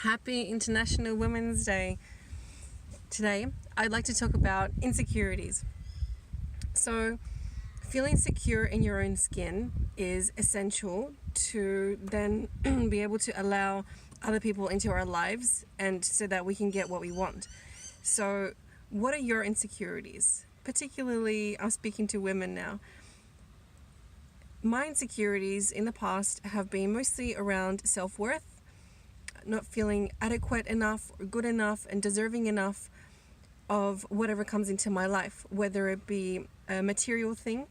Happy International Women's Day. Today, I'd like to talk about insecurities. So, feeling secure in your own skin is essential to then be able to allow other people into our lives and so that we can get what we want. So, what are your insecurities? Particularly, I'm speaking to women now. My insecurities in the past have been mostly around self-worth, not feeling adequate enough or good enough and deserving enough of whatever comes into my life, whether it be a material thing,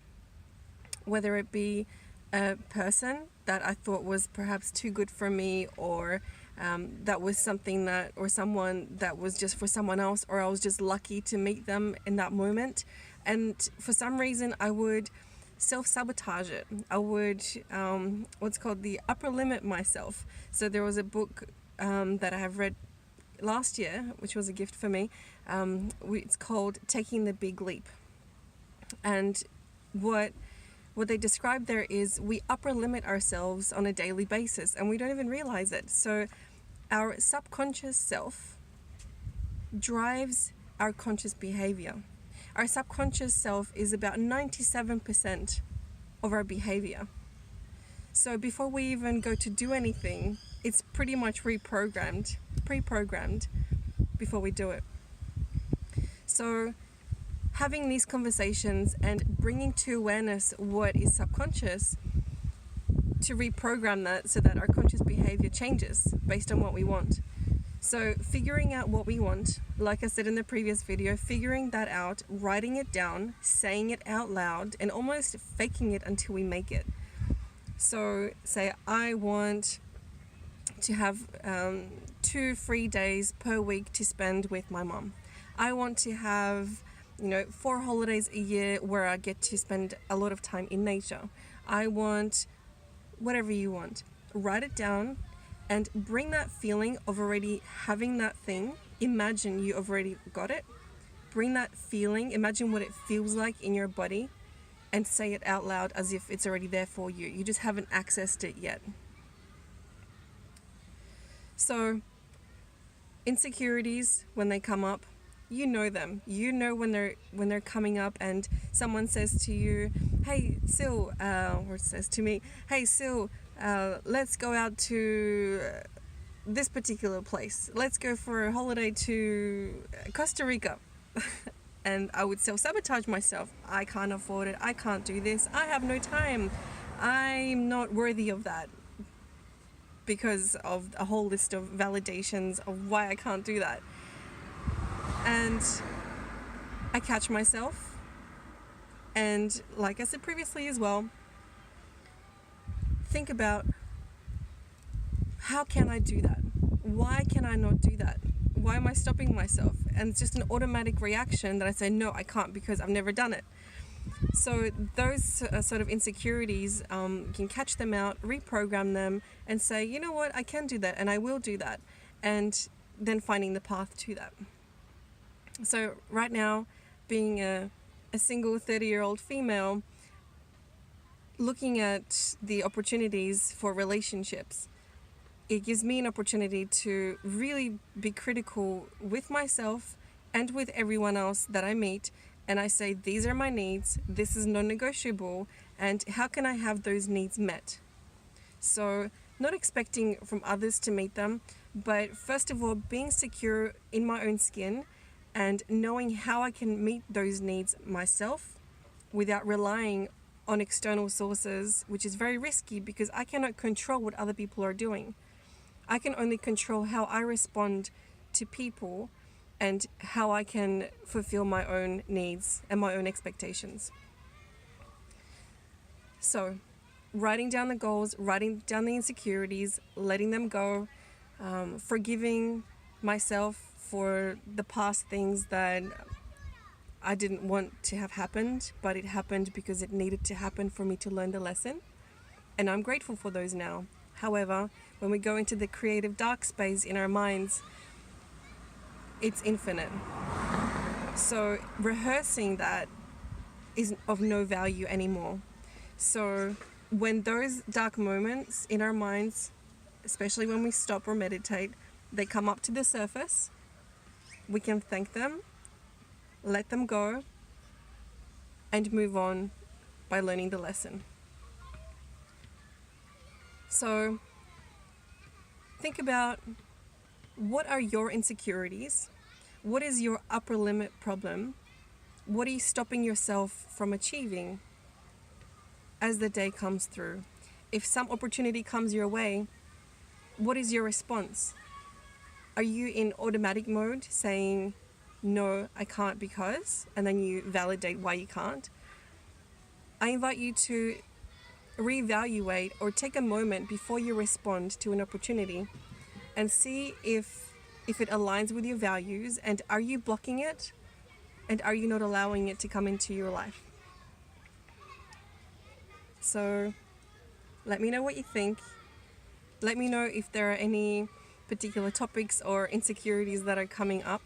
whether it be a person that I thought was perhaps too good for me, or that was something that, or someone that was just for someone else, or I was just lucky to meet them in that moment. And for some reason I would self-sabotage it. I would what's called the upper limit myself. So there was a book that I have read last year, which was a gift for me. It's called Taking the Big Leap. And what they describe there is we upper limit ourselves on a daily basis and we don't even realize it. So our subconscious self drives our conscious behavior. Our subconscious self is about 97% of our behavior. So before we even go to do anything, it's pretty much pre-programmed before we do it. So having these conversations and bringing to awareness what is subconscious to reprogram that so that our conscious behavior changes based on what we want. So figuring out what we want, like I said in the previous video, figuring that out, writing it down, saying it out loud, and almost faking it until we make it. So say I want to have 2 free days per week to spend with my mom. I want to have 4 holidays a year where I get to spend a lot of time in nature. I want whatever you want. Write it down and bring that feeling of already having that thing. Imagine you have already got it. Bring that feeling, imagine what it feels like in your body, and say it out loud as if it's already there for you. You just haven't accessed it yet. So insecurities, when they come up, you know them. You know when they're coming up and someone says to you, hey Sil, or says to me, hey Sil, let's go out to this particular place. Let's go for a holiday to Costa Rica. And I would self-sabotage myself. I can't afford it. I can't do this. I have no time. I'm not worthy of that, because of a whole list of validations of why I can't do that. And I catch myself, and like I said previously as well, think about, how can I do that? Why can I not do that? Why am I stopping myself? And it's just an automatic reaction that I say, no, I can't, because I've never done it. So those sort of insecurities, you can catch them out, reprogram them, and say, you know what, I can do that, and I will do that. And then finding the path to that. So right now, being a single 30-year-old female, looking at the opportunities for relationships, it gives me an opportunity to really be critical with myself and with everyone else that I meet. And I say, these are my needs, this is non-negotiable, and how can I have those needs met? So not expecting from others to meet them, but first of all, being secure in my own skin and knowing how I can meet those needs myself without relying on external sources, which is very risky because I cannot control what other people are doing. I can only control how I respond to people and how I can fulfill my own needs and my own expectations. So, writing down the goals, writing down the insecurities, letting them go, forgiving myself for the past things that I didn't want to have happened, but it happened because it needed to happen for me to learn the lesson. And I'm grateful for those now. However, when we go into the creative dark space in our minds, it's infinite. So rehearsing that is of no value anymore. So when those dark moments in our minds, especially when we stop or meditate, they come up to the surface, we can thank them, let them go, and move on by learning the lesson. So think about, what are your insecurities? What is your upper limit problem? What are you stopping yourself from achieving as the day comes through? If some opportunity comes your way, what is your response? Are you in automatic mode saying, no, I can't because, and then you validate why you can't? I invite you to reevaluate or take a moment before you respond to an opportunity and see if it aligns with your values, and are you blocking it, and are you not allowing it to come into your life? So let me know what you think. Let me know if there are any particular topics or insecurities that are coming up,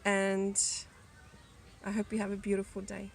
and I hope you have a beautiful day.